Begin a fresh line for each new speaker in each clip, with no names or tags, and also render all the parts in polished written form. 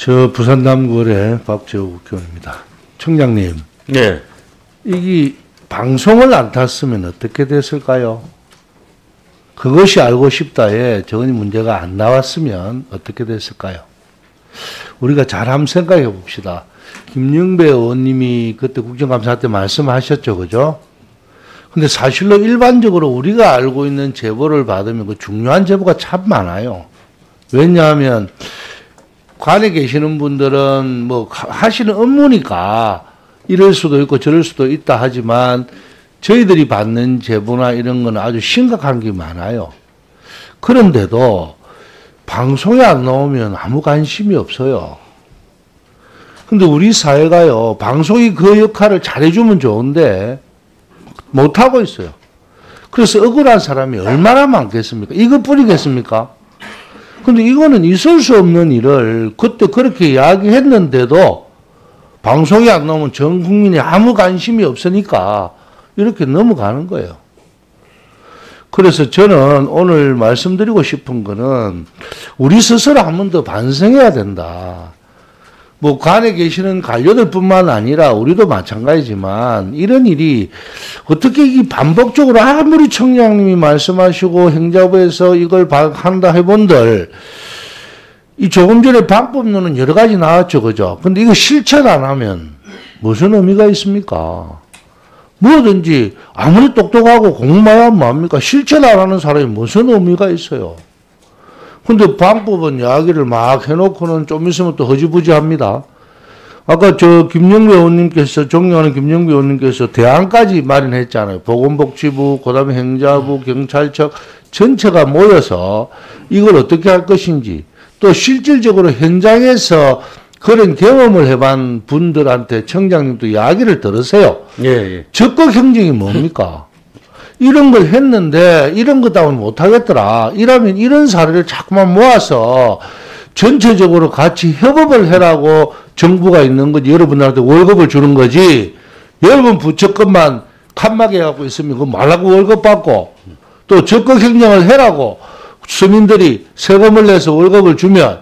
저 부산 남구의 박재호 국회의원입니다. 청장님,
네.
이게 방송을 안 탔으면 어떻게 됐을까요? 그것이 알고 싶다에 저건 문제가 안 나왔으면 어떻게 됐을까요? 우리가 잘 한번 생각해 봅시다. 김영배 의원님이 그때 국정감사 때 말씀하셨죠, 그죠? 근데 사실로 일반적으로 우리가 알고 있는 제보를 받으면 그 중요한 제보가 참 많아요. 왜냐하면 관에 계시는 분들은 뭐 하시는 업무니까 이럴 수도 있고 저럴 수도 있다 하지만 저희들이 받는 제보나 이런 건 아주 심각한 게 많아요. 그런데도 방송에 안 나오면 아무 관심이 없어요. 근데 우리 사회가요, 방송이 그 역할을 잘해주면 좋은데 못하고 있어요. 그래서 억울한 사람이 얼마나 많겠습니까? 이것뿐이겠습니까? 근데 이거는 있을 수 없는 일을 그때 그렇게 이야기했는데도 방송이 안 나오면 전 국민이 아무 관심이 없으니까 이렇게 넘어가는 거예요. 그래서 저는 오늘 말씀드리고 싶은 거는 우리 스스로 한 번 더 반성해야 된다. 뭐 관에 계시는 관료들뿐만 아니라 우리도 마찬가지지만 이런 일이 어떻게 이 반복적으로 아무리 청장님이 말씀하시고 행자부에서 이걸 한다 해본들 이 조금 전에 방법론은 여러 가지 나왔죠, 그죠? 근데 이거 실천 안 하면 무슨 의미가 있습니까? 뭐든지 아무리 똑똑하고 공부만 하면 뭐합니까? 실천 안 하는 사람이 무슨 의미가 있어요? 근데 방법은 이야기를 막 해놓고는 좀 있으면 또 허지부지 합니다. 아까 저 김영배 의원님께서, 존경하는 김영배 의원님께서 대안까지 마련했잖아요. 보건복지부, 그 다음에 행자부, 경찰청 전체가 모여서 이걸 어떻게 할 것인지 또 실질적으로 현장에서 그런 경험을 해본 분들한테 청장님도 이야기를 들으세요.
예, 예.
적극 행정이 뭡니까? 이런 걸 했는데 이런 것 때문에 못하겠더라. 이러면 이런 사례를 자꾸만 모아서 전체적으로 같이 협업을 해라고 정부가 있는 거지. 여러분들한테 월급을 주는 거지. 여러분 부처 것만 칸막이 해갖고 있으면 그거 말라고 월급 받고 또 적극 행정을 해라고 서민들이 세금을 내서 월급을 주면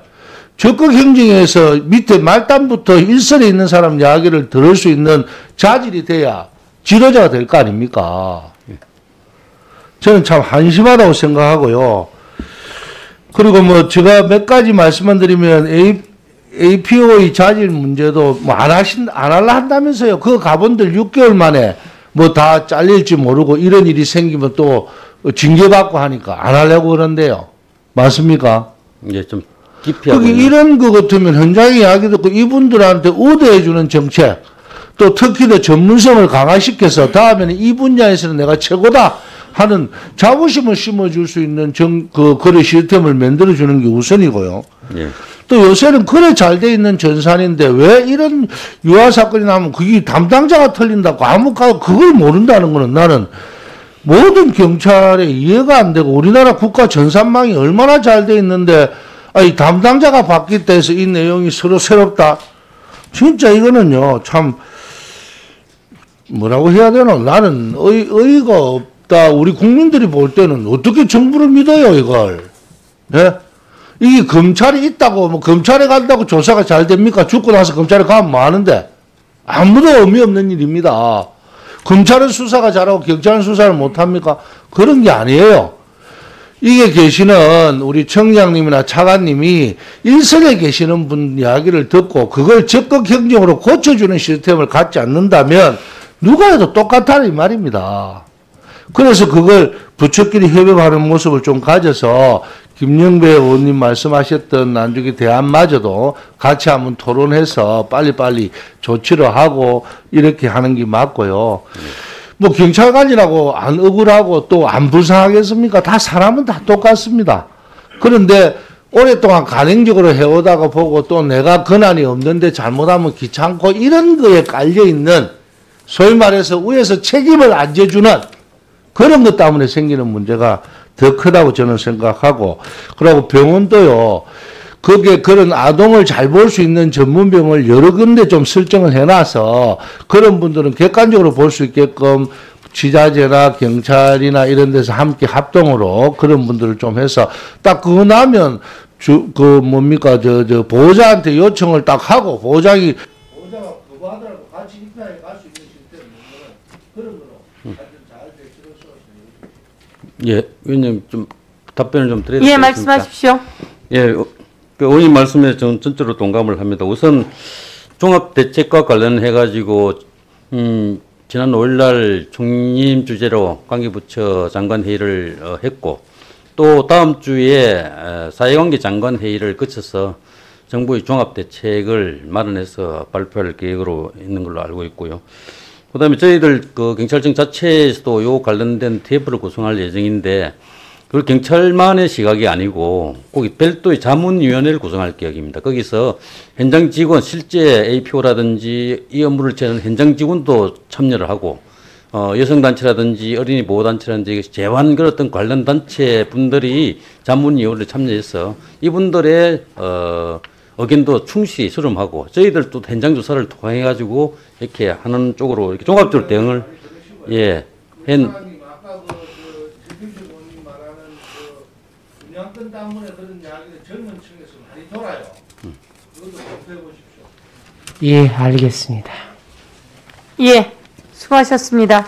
적극 행정에서 밑에 말단부터 일선에 있는 사람 이야기를 들을 수 있는 자질이 돼야 지도자가 될 거 아닙니까? 저는 참 한심하다고 생각하고요. 그리고 뭐 제가 몇 가지 말씀만 드리면 APO의 자질 문제도 뭐 안 할라 한다면서요. 그 가본들 6개월 만에 뭐 다 잘릴지 모르고 이런 일이 생기면 또 징계받고 하니까 안 하려고 그런데요. 맞습니까?
이제 좀 깊이 하고
이런 거 같으면 현장의 이야기 듣고 이분들한테 우대해주는 정책 또 특히 더 전문성을 강화시켜서 다음에는 이 분야에서는 내가 최고다 하는 자부심을 심어줄 수 있는 그런 시스템을 만들어주는 게 우선이고요.
예.
또 요새는 그래 잘 돼 있는 전산인데 왜 이런 유아 사건이 나면 그게 담당자가 틀린다고 아무가 그걸 모른다는 거는 나는 모든 경찰에 이해가 안 되고 우리나라 국가 전산망이 얼마나 잘 돼 있는데 이 담당자가 바뀌었다 해서 이 내용이 서로 새롭다. 진짜 이거는요 참 뭐라고 해야 되나 나는 어이가 없다. 우리 국민들이 볼 때는 어떻게 정부를 믿어요 이걸. 예? 이게 검찰이 있다고 뭐 검찰에 간다고 조사가 잘 됩니까? 죽고 나서 검찰에 가면 뭐 하는데 아무도 의미 없는 일입니다. 검찰은 수사가 잘하고 경찰은 수사를 못합니까? 그런 게 아니에요. 이게 계시는 우리 청장님이나 차관님이 일선에 계시는 분 이야기를 듣고 그걸 적극 행정으로 고쳐주는 시스템을 갖지 않는다면 누가 해도 똑같다는 이 말입니다. 그래서 그걸 부처끼리 협업하는 모습을 좀 가져서 김영배 의원님 말씀하셨던 나중에 대안마저도 같이 한번 토론해서 빨리빨리 조치를 하고 이렇게 하는 게 맞고요. 뭐 경찰관이라고 안 억울하고 또 안 불쌍하겠습니까? 다 사람은 다 똑같습니다. 그런데 오랫동안 간행적으로 해오다가 보고 또 내가 권한이 없는데 잘못하면 귀찮고 이런 거에 깔려있는 소위 말해서 위에서 책임을 안 져주는 그런 것 때문에 생기는 문제가 더 크다고 저는 생각하고 그리고 병원도요. 거기에 그런 아동을 잘 볼 수 있는 전문병을 여러 군데 좀 설정을 해놔서 그런 분들은 객관적으로 볼 수 있게끔 지자체나 경찰이나 이런 데서 함께 합동으로 그런 분들을 좀 해서 딱 그거 나면 뭡니까, 보호자한테 요청을 딱 하고, 보호자가 거부하더라도 같이 입장에 갈 수 있는 시스템, 그런 거로 하여튼 잘 되시도록.
예, 의원님 좀 답변을 좀 드려야
예,
되겠습니까?
말씀하십시오.
예, 그 의원님 말씀에 저는 전적으로 동감을 합니다. 우선 종합대책과 관련해 가지고 지난 5일날 총림 주재로 관계부처 장관 회의를 했고, 또 다음 주에 사회관계 장관 회의를 거쳐서 정부의 종합대책을 마련해서 발표할 계획으로 있는 걸로 알고 있고요. 그다음에 저희들 그 경찰청 자체에서도 요 관련된 TF를 구성할 예정인데, 그 경찰만의 시각이 아니고 꼭 별도의 자문위원회를 구성할 계획입니다. 거기서 현장 직원, 실제 APO라든지 이 업무를 처리하는 현장 직원도 참여를 하고, 여성단체라든지 어린이 보호단체라든지 재완 그런 어떤 관련 단체 분들이 자문위원회에 참여해서 이분들의 의견도 충실히 수렴하고, 저희들도 현장 조사를 통해 가지고 이렇게 하는 쪽으로 이렇게 종합적으로 대응을
분양권 때문에 그런 이야기를 젊은 층에서 많이 돌아요. 그것도 검토해 보십시오.
예, 알겠습니다.
예, 수고하셨습니다.